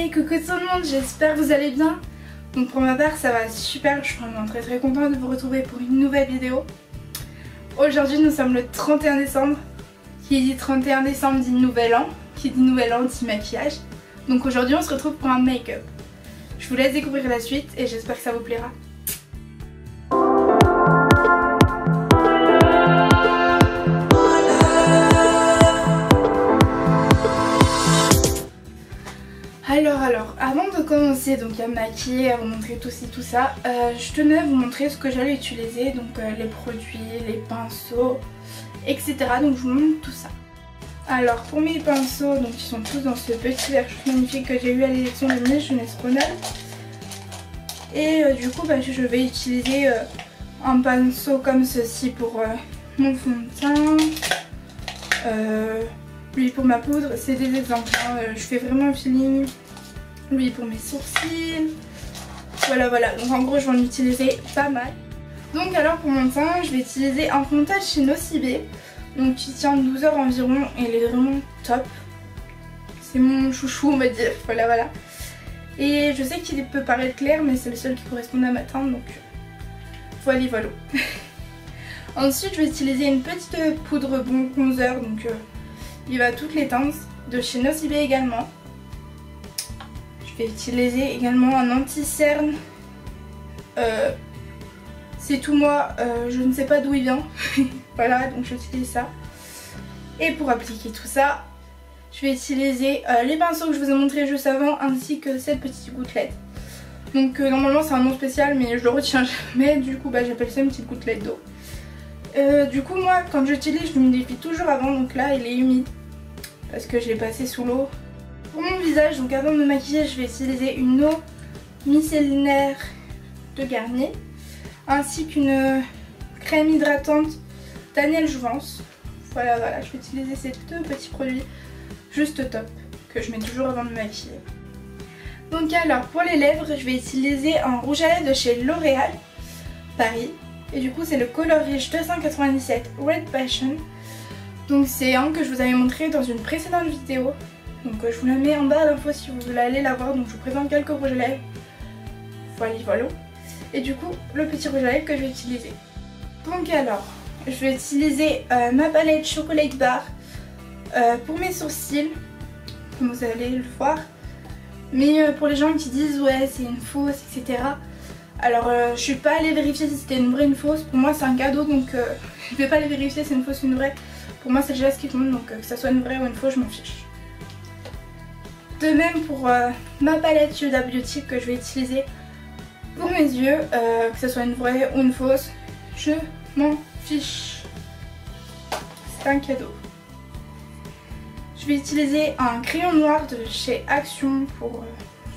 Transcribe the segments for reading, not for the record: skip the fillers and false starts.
Hey, coucou tout le monde, j'espère que vous allez bien. Donc pour ma part ça va super, je suis vraiment très contente de vous retrouver pour une nouvelle vidéo. Aujourd'hui nous sommes le 31 décembre. Qui dit 31 décembre dit nouvel an. Qui dit nouvel an dit maquillage. Donc aujourd'hui on se retrouve pour un make-up. Je vous laisse découvrir la suite et j'espère que ça vous plaira. Alors, avant de commencer donc à me maquiller, à vous montrer tout ci, tout ça, je tenais à vous montrer ce que j'allais utiliser, donc les produits, les pinceaux, etc. Donc je vous montre tout ça. Alors pour mes pinceaux, donc ils sont tous dans ce petit verre magnifique que j'ai eu à l'élection de Miss Jeunesse Rhône-Alpes. Et du coup je vais utiliser un pinceau comme ceci pour mon fond de teint. Lui pour ma poudre, c'est des exemples, hein. Je fais vraiment un feeling. Lui pour mes sourcils. Voilà, donc en gros je vais en utiliser pas mal. Donc alors pour mon teint, je vais utiliser un fond de teint chez Nocibé. Donc qui tient 12 heures environ et il est vraiment top. C'est mon chouchou on va dire, voilà. Et je sais qu'il peut paraître clair mais c'est le seul qui correspond à ma teinte donc voilà. Ensuite je vais utiliser une petite poudre bon bronzer, donc il va à toutes les teintes, de chez Nocibé également. Je vais utiliser également un anti-cerne. C'est tout moi, je ne sais pas d'où il vient. Voilà, donc j'utilise ça. Et pour appliquer tout ça, je vais utiliser les pinceaux que je vous ai montré juste avant, ainsi que cette petite gouttelette. Donc normalement c'est un nom spécial mais je le retiens jamais, du coup j'appelle ça une petite gouttelette d'eau. Du coup moi quand j'utilise je m'humidifie toujours avant, donc là il est humide parce que je l'ai passé sous l'eau. Pour mon visage, donc avant de me maquiller, je vais utiliser une eau micellaire de Garnier ainsi qu'une crème hydratante Daniel Jouvence. Voilà, je vais utiliser ces deux petits produits juste top que je mets toujours avant de me maquiller. Donc alors pour les lèvres, je vais utiliser un rouge à lèvres de chez L'Oréal Paris et du coup c'est le Color Rich 297 Red Passion. Donc c'est un que je vous avais montré dans une précédente vidéo. Donc je vous la mets en bas d'infos si vous voulez aller la voir. Donc je vous présente quelques rouges à lèvres. Voilà. Et du coup le petit rouge à lèvres que je vais utiliser. Donc alors je vais utiliser ma palette Chocolate Bar pour mes sourcils. Comme vous allez le voir. Mais pour les gens qui disent ouais c'est une fausse etc. Alors je suis pas allée vérifier si c'était une vraie ou une fausse. Pour moi c'est un cadeau donc je vais pas aller vérifier si c'est une fausse ou une vraie. Pour moi c'est déjà ce qui compte, donc que ça soit une vraie ou une fausse je m'en fiche. De même pour ma palette Huda Beauty que je vais utiliser pour mes yeux, que ce soit une vraie ou une fausse, je m'en fiche. C'est un cadeau. Je vais utiliser un crayon noir de chez Action pour...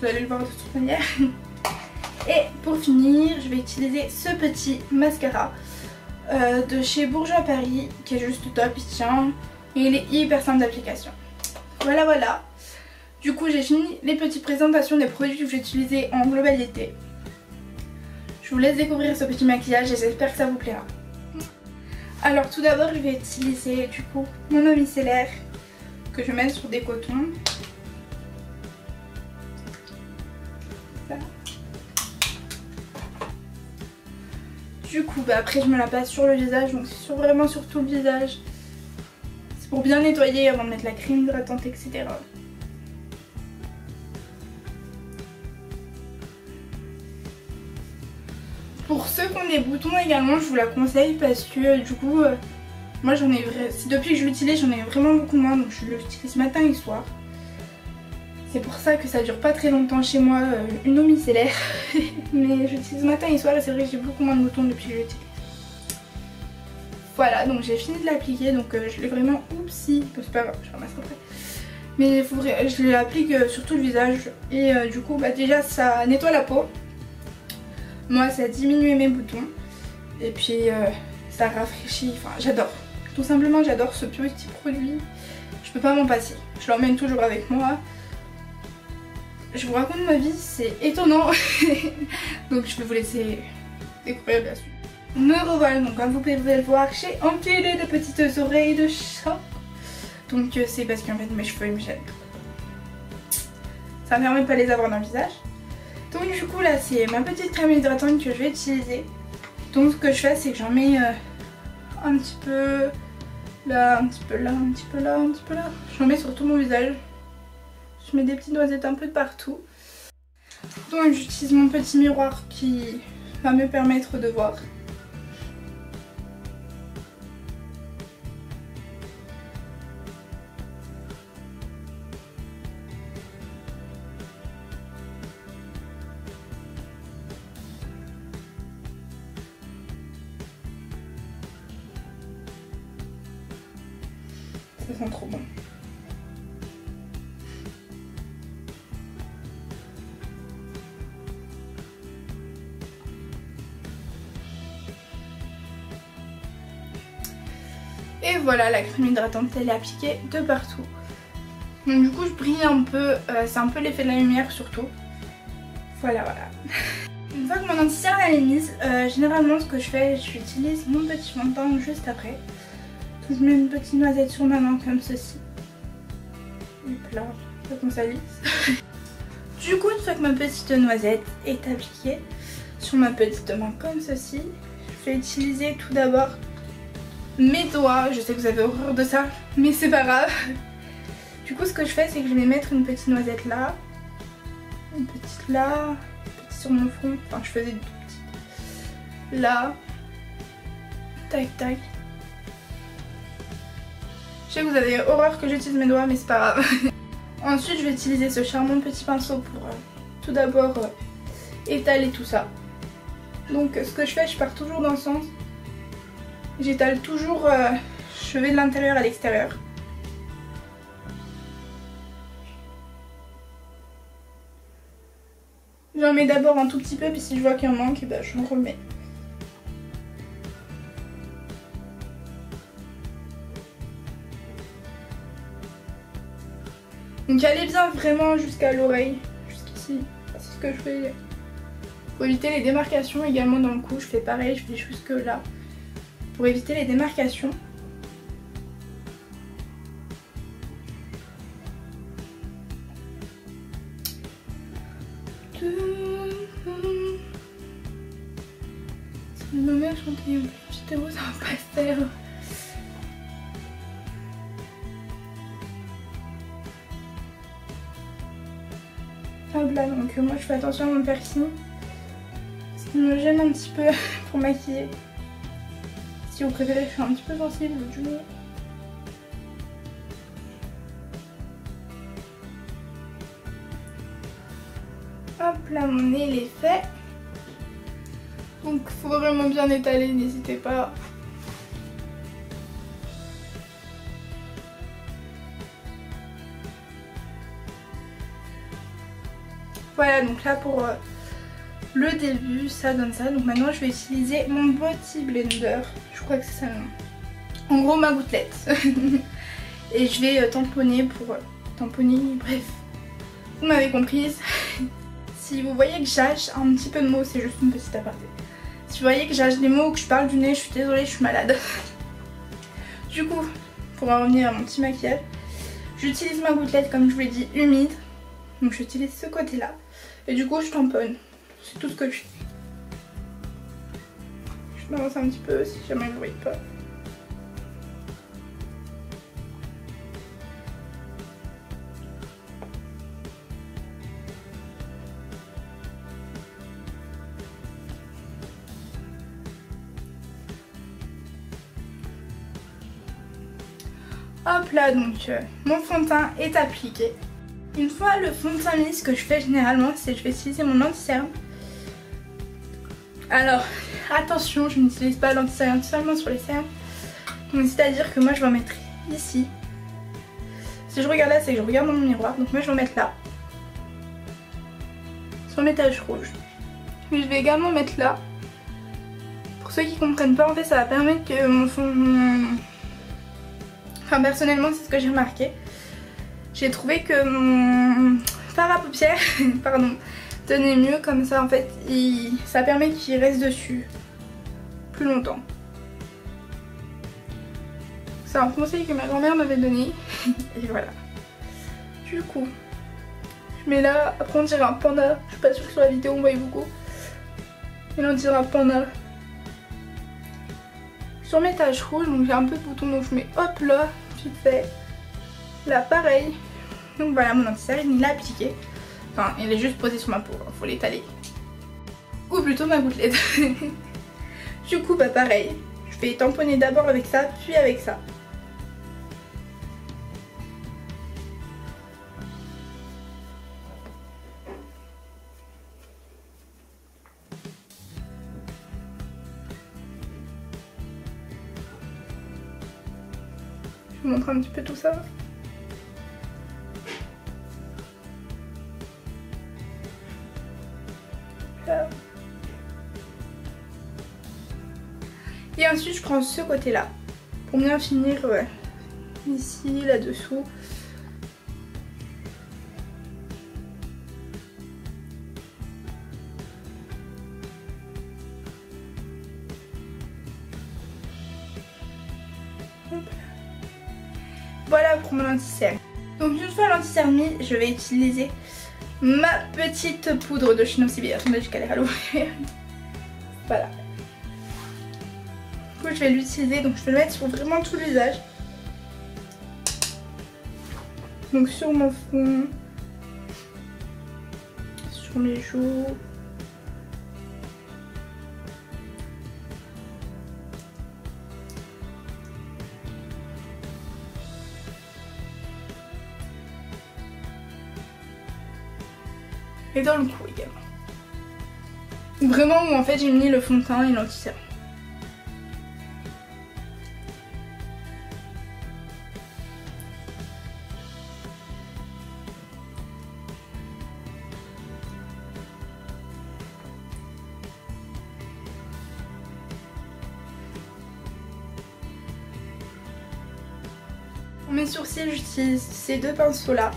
vous allez le voir de toute manière. Et pour finir, je vais utiliser ce petit mascara de chez Bourjois Paris qui est juste top, il tient et il est hyper simple d'application. Voilà. Du coup j'ai fini les petites présentations des produits que je vais utiliser en globalité. Je vous laisse découvrir ce petit maquillage et j'espère que ça vous plaira. Alors tout d'abord je vais utiliser du coup mon eau micellaire que je mets sur des cotons. Du coup après je me la passe sur le visage, donc c'est vraiment sur tout le visage. C'est pour bien nettoyer avant de mettre la crème hydratante etc. Pour ceux qui ont des boutons également je vous la conseille parce que du coup moi j'en ai depuis que je l'utilise j'en ai vraiment beaucoup moins, donc je l'utilise matin et soir. C'est pour ça que ça dure pas très longtemps chez moi, une eau micellaire. Mais j'utilise matin et soir et c'est vrai que j'ai beaucoup moins de boutons depuis que je l'utilise. Voilà, donc j'ai fini de l'appliquer, donc je l'ai vraiment... Oupsie, c'est pas grave, je ramasse après. Mais je l'applique sur tout le visage et du coup déjà ça nettoie la peau. Moi ça diminue mes boutons et puis ça rafraîchit, enfin j'adore. Tout simplement j'adore ce petit produit, je peux pas m'en passer. Je l'emmène toujours avec moi. Je vous raconte ma vie, c'est étonnant. Donc je vais vous laisser découvrir bien sûr. Me revoilà, donc comme vous pouvez le voir, j'ai empilé de petites oreilles de chat. Donc c'est parce qu'en fait mes cheveux ils me gênent. ça me permet de pas les avoir dans le visage. Donc du coup là c'est ma petite crème hydratante que je vais utiliser. Donc ce que je fais c'est que j'en mets un petit peu là, un petit peu là, un petit peu là, un petit peu là. J'en mets sur tout mon visage. Je mets des petites noisettes un peu de partout. Donc j'utilise mon petit miroir qui va me permettre de voir. Ça sent trop bon. Et voilà, la crème hydratante elle est appliquée de partout. Donc du coup je brille un peu, c'est un peu l'effet de la lumière surtout. Voilà. Une fois que mon anti-cerne est mise, généralement ce que je fais, j'utilise mon petit fond de teint juste après. Donc je mets une petite noisette sur ma main comme ceci. Et là, pas qu'on salisse. Du coup une fois que ma petite noisette est appliquée sur ma petite main comme ceci, je vais utiliser tout d'abord mes doigts. Je sais que vous avez horreur de ça, mais c'est pas grave. Du coup ce que je fais c'est que je vais mettre une petite noisette là, une petite là, une petite sur mon front, enfin je faisais des tout petites là, tac tac. Je sais que vous avez horreur que j'utilise mes doigts mais c'est pas grave. Ensuite je vais utiliser ce charmant petit pinceau pour tout d'abord étaler tout ça. Donc ce que je fais, je pars toujours dans le sens, j'étale toujours, je vais de l'intérieur à l'extérieur. J'en mets d'abord un tout petit peu, puis si je vois qu'il en manque, ben, j'en remets. Donc allez bien vraiment jusqu'à l'oreille, jusqu'ici, c'est ce que je fais. Pour éviter les démarcations également dans le cou, je fais pareil, je fais jusque là. Pour éviter les démarcations. Si ma mère chantait une petite voix, ça va pas se faire. Hop là, donc moi je fais attention à mon piercing. Ça me gêne un petit peu pour maquiller. Si vous préférez, je suis un petit peu sensible du nez. Hop là, mon nez il est fait. Donc il faut vraiment bien étaler, n'hésitez pas. Voilà, donc là pour le début, ça donne ça. Donc maintenant je vais utiliser mon Beauty Blender. Je crois que c'est ça le nom. En gros ma gouttelette. Et je vais tamponner pour... tamponner, bref. Vous m'avez comprise. Si vous voyez que j'âge un petit peu de mots, c'est juste une petite aparté. Si vous voyez que j'âge des mots ou que je parle du nez, je suis désolée, je suis malade. Du coup, pour en revenir à mon petit maquillage, j'utilise ma gouttelette comme je vous l'ai dit, humide. Donc j'utilise ce côté-là. Et du coup je tamponne. C'est tout ce que je fais. Je m'avance un petit peu si jamais vous ne voyez pas. Hop là, donc mon fond de teint est appliqué. Une fois le fond de teint mis, ce que je fais généralement, c'est que je vais utiliser mon anti-cerne. Alors, attention, je n'utilise pas l'anti-cerne seulement sur les cernes. Donc c'est-à-dire que moi je vais en mettre ici. Si je regarde là, c'est que je regarde dans mon miroir. Donc moi je vais en mettre là. Sur mes taches rouges. Mais je vais également mettre là. Pour ceux qui ne comprennent pas, en fait ça va permettre que mon fond... Enfin personnellement c'est ce que j'ai remarqué. J'ai trouvé que mon fard à paupières pardon, tenait mieux comme ça en fait. Ça permet qu'il reste dessus plus longtemps. C'est un conseil que ma grand-mère m'avait donné. Et voilà. Du coup, Je mets là, après on dirait un panda. Je suis pas sûre que sur la vidéo on voit beaucoup. Mais là on dirait un panda. Sur mes taches rouges, donc j'ai un peu de boutons, donc je mets hop là, vite fait. Là pareil. Donc voilà, mon anti-cerne il est appliqué. Enfin, il est juste posé sur ma peau, faut l'étaler. Ou plutôt ma gouttelette. Du coup bah pareil, je vais tamponner d'abord avec ça, puis avec ça. Je vous montre un petit peu tout ça. Là. Et ensuite je prends ce côté là pour bien finir ici, là-dessous. Voilà pour mon anti-cerne. Donc une fois l'anti-cerne mis, je vais utiliser ma petite poudre de Chez No CB. Attendez, je galère à l'ouvrir. Voilà. Du coup je vais l'utiliser, donc je vais le mettre sur vraiment tout le visage. Donc sur mon front, sur mes joues. Et dans le cou également. Vraiment où en fait j'ai mis le fond de teint et l'anti-cerne. Pour mes sourcils, j'utilise ces deux pinceaux là,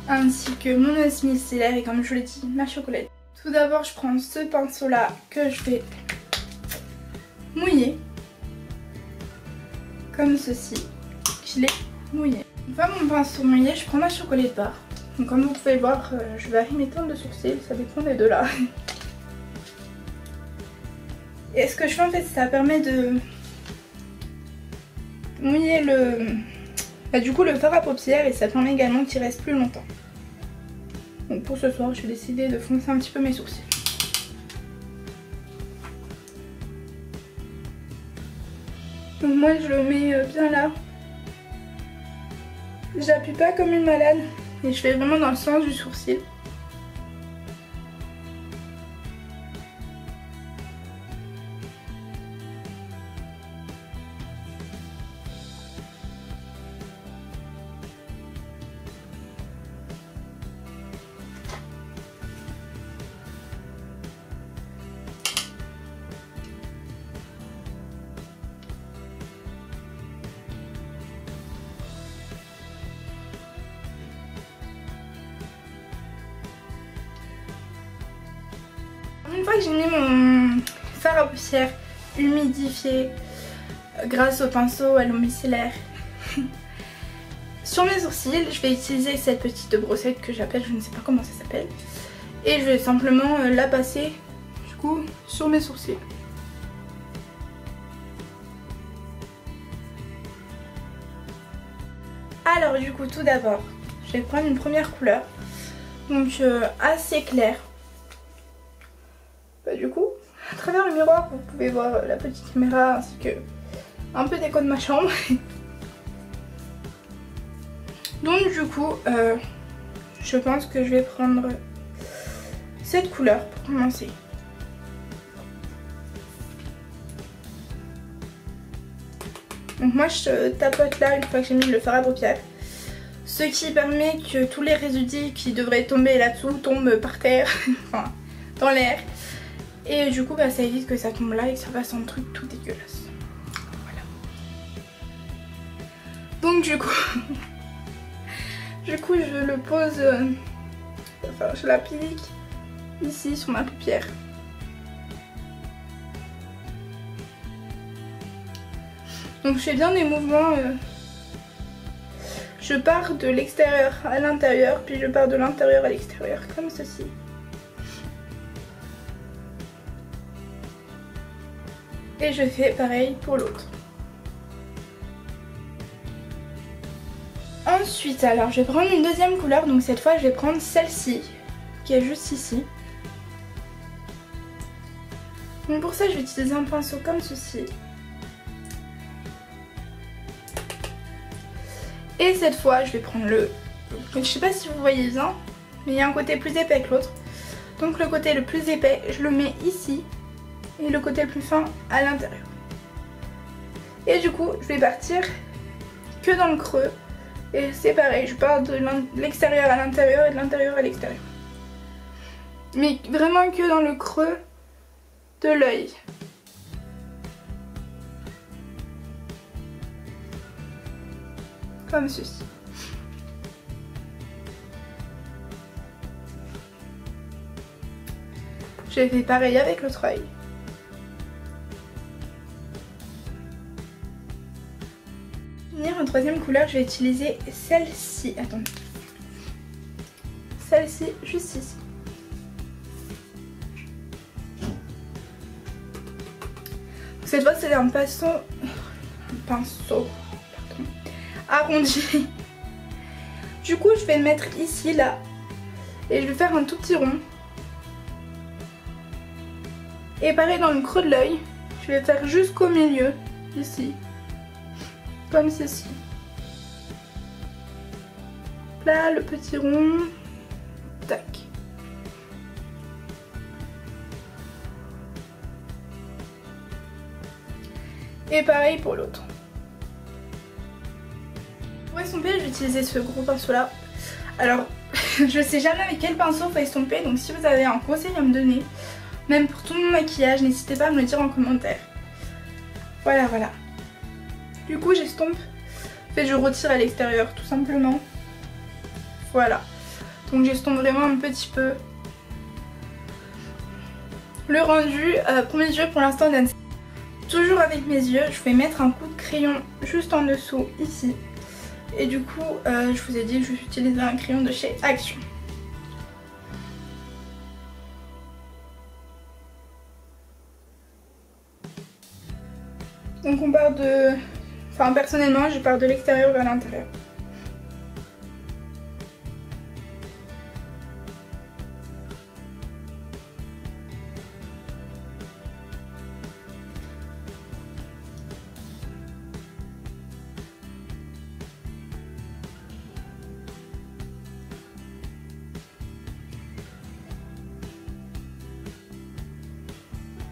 ainsi que mon ose micellaire et comme je l'ai dit, ma chocolatine. Tout d'abord, je prends ce pinceau là que je vais mouiller, comme ceci. Je l'ai mouillé. Une fois mon pinceau mouillé, je prends ma chocolat barre. Donc comme vous pouvez le voir, je varie mes teintes de sourcils, ça dépend des deux là. Et ce que je fais en fait, ça permet de mouiller du coup le fard à paupières et ça permet également qu'il reste plus longtemps. Donc pour ce soir, je vais décider de foncer un petit peu mes sourcils. Donc moi je le mets bien là. J'appuie pas comme une malade et je fais vraiment dans le sens du sourcil. Une fois que j'ai mis mon fard à paupières humidifié grâce au pinceau à l'eau micellaire sur mes sourcils, je vais utiliser cette petite brossette que j'appelle, je ne sais pas comment ça s'appelle, et je vais simplement la passer du coup sur mes sourcils. Alors du coup tout d'abord, je vais prendre une première couleur, donc assez claire. Du coup, à travers le miroir, vous pouvez voir la petite caméra ainsi que un peu d'écho de ma chambre. Donc du coup, je pense que je vais prendre cette couleur pour commencer. Donc moi je tapote là une fois que j'ai mis le fard à paupières. Ce qui permet que tous les résidus qui devraient tomber là-dessous tombent par terre, enfin dans l'air. Et du coup bah, ça évite que ça tombe là et que ça fasse un truc tout dégueulasse. Voilà. Donc du coup, je le pose, enfin je l'applique ici sur ma paupière. Donc je fais bien des mouvements, je pars de l'extérieur à l'intérieur, puis je pars de l'intérieur à l'extérieur, comme ceci. Et je fais pareil pour l'autre. Ensuite, alors je vais prendre une deuxième couleur, donc cette fois je vais prendre celle-ci, qui est juste ici. Donc pour ça je vais utiliser un pinceau comme ceci. Et cette fois je vais prendre le... Je sais pas si vous voyez bien, mais il y a un côté plus épais que l'autre. Donc le côté le plus épais, je le mets ici. Et le côté le plus fin à l'intérieur. Et du coup je vais partir que dans le creux. Et c'est pareil, je pars de l'extérieur à l'intérieur et de l'intérieur à l'extérieur. Mais vraiment que dans le creux de l'œil. Comme ceci. J'ai fait pareil avec l'autre œil. En troisième couleur, je vais utiliser celle-ci. Attendez. Celle-ci, juste ici. Cette fois, c'est un pinceau. Pardon. Arrondi. Du coup, je vais le mettre ici, là. Et je vais faire un tout petit rond. Et pareil dans le creux de l'œil. Je vais faire jusqu'au milieu, ici. Comme ceci. Là, le petit rond. Tac. Et pareil pour l'autre. Pour estomper, je vais utiliser ce gros pinceau là. Alors, je sais jamais avec quel pinceau faut estomper, donc si vous avez un conseil à me donner, même pour tout mon maquillage, n'hésitez pas à me le dire en commentaire. Voilà, voilà. Du coup j'estompe, en fait je retire à l'extérieur tout simplement. Voilà, donc j'estompe vraiment un petit peu. Le rendu pour mes yeux pour l'instant donne. Toujours avec mes yeux, je vais mettre un coup de crayon juste en dessous ici. Et du coup je vous ai dit que je vais utiliser un crayon de chez Action. Donc on part de... Enfin personnellement je pars de l'extérieur vers l'intérieur.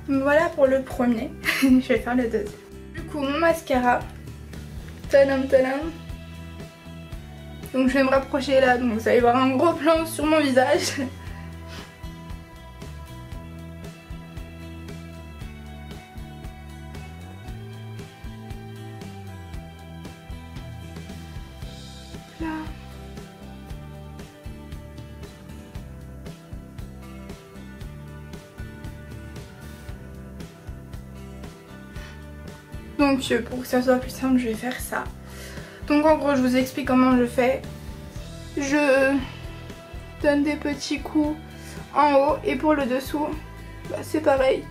Voilà pour le premier. Je vais faire le deuxième. Du coup mon mascara. Tadam tadam. Donc je vais me rapprocher là, donc vous allez voir un gros plan sur mon visage. Là. Donc pour que ça soit plus simple, je vais faire ça. Donc en gros, je vous explique comment je fais. Je donne des petits coups en haut et pour le dessous, bah, c'est pareil.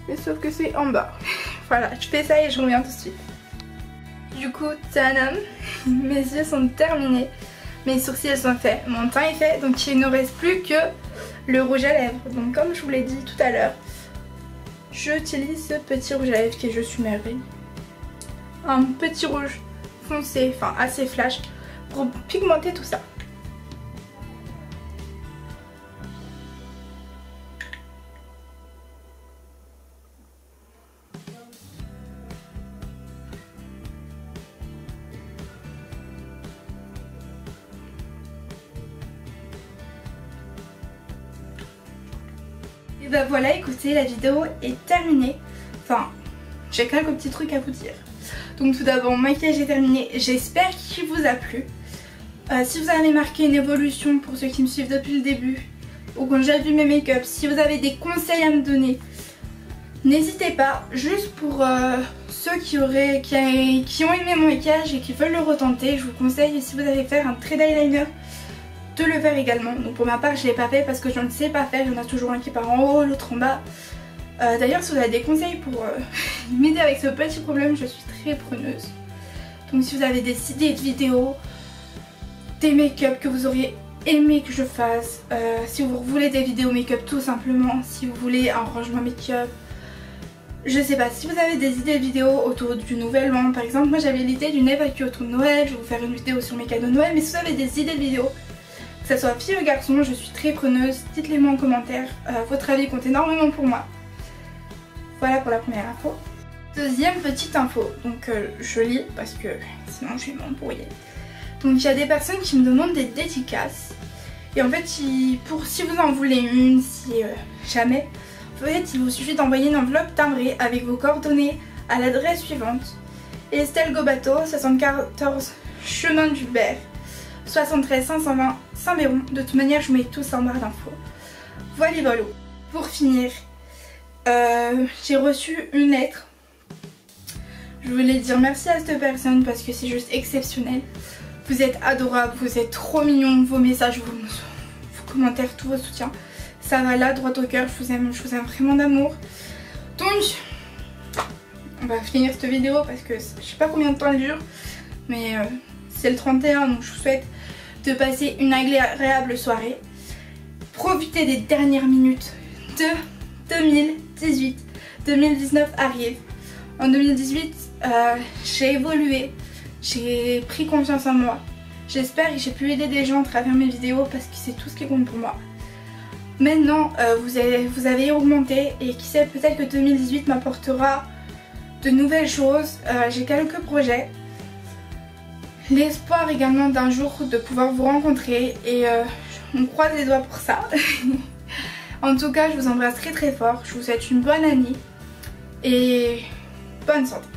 Mais sauf que c'est en bas. Voilà, je fais ça et je reviens tout de suite. Du coup, tadam, mes yeux sont terminés. Mes sourcils sont faits, mon teint est fait, donc il ne reste plus que le rouge à lèvres. Donc comme je vous l'ai dit tout à l'heure, j'utilise ce petit rouge à lèvres qui est Je suis merveille. Un petit rouge foncé, enfin assez flash, pour pigmenter tout ça. Et bah voilà, écoutez, la vidéo est terminée. Enfin, j'ai quelques petits trucs à vous dire. Donc tout d'abord, mon maquillage est terminé. J'espère qu'il vous a plu. Si vous avez remarqué une évolution pour ceux qui me suivent depuis le début, ou quand j'ai vu mes make-up, si vous avez des conseils à me donner, n'hésitez pas. Juste pour ceux qui ont aimé mon maquillage et qui veulent le retenter, je vous conseille, si vous allez faire un trait d'eyeliner, de le faire également. Donc pour ma part je ne l'ai pas fait parce que je ne sais pas faire, il y en a toujours un qui part en haut, l'autre en bas. D'ailleurs si vous avez des conseils pour m'aider avec ce petit problème, je suis très preneuse. Donc si vous avez des idées de vidéos, des make-up que vous auriez aimé que je fasse, si vous voulez des vidéos make-up tout simplement, si vous voulez un rangement make-up, je sais pas, si vous avez des idées de vidéos autour du nouvel an par exemple, moi j'avais l'idée d'une FAQ autour de Noël, je vais vous faire une vidéo sur mes cadeaux de Noël, mais si vous avez des idées de vidéos, que ce soit fille ou garçon, je suis très preneuse, dites-les moi en commentaire, votre avis compte énormément pour moi. Voilà pour la première info. Deuxième petite info, donc je lis parce que sinon je vais m'embrouiller. Donc il y a des personnes qui me demandent des dédicaces. Et en fait, si vous en voulez une, si jamais, en fait, il vous suffit d'envoyer une enveloppe timbrée avec vos coordonnées à l'adresse suivante. Estelle Gobato, 74 chemin du Berre, 73 520 Saint-Béron. De toute manière, je vous mets tout ça en barre d'infos. Voilà. Pour finir, j'ai reçu une lettre. Je voulais dire merci à cette personne parce que c'est juste exceptionnel. Vous êtes adorables, vous êtes trop mignons, vos messages, vos commentaires, tous vos soutiens. Ça va là, droit au cœur, je vous aime vraiment d'amour. Donc, on va finir cette vidéo parce que je sais pas combien de temps elle dure. Mais c'est le 31, donc je vous souhaite de passer une agréable soirée. Profitez des dernières minutes de 2018. 2019 arrive. En 2018, j'ai évolué, j'ai pris confiance en moi. J'espère que j'ai pu aider des gens à travers mes vidéos parce que c'est tout ce qui compte pour moi. Maintenant, vous avez augmenté et qui sait, peut-être que 2018 m'apportera de nouvelles choses. J'ai quelques projets. L'espoir également d'un jour de pouvoir vous rencontrer et on croise les doigts pour ça. En tout cas, je vous embrasse très très fort. Je vous souhaite une bonne année et bonne santé.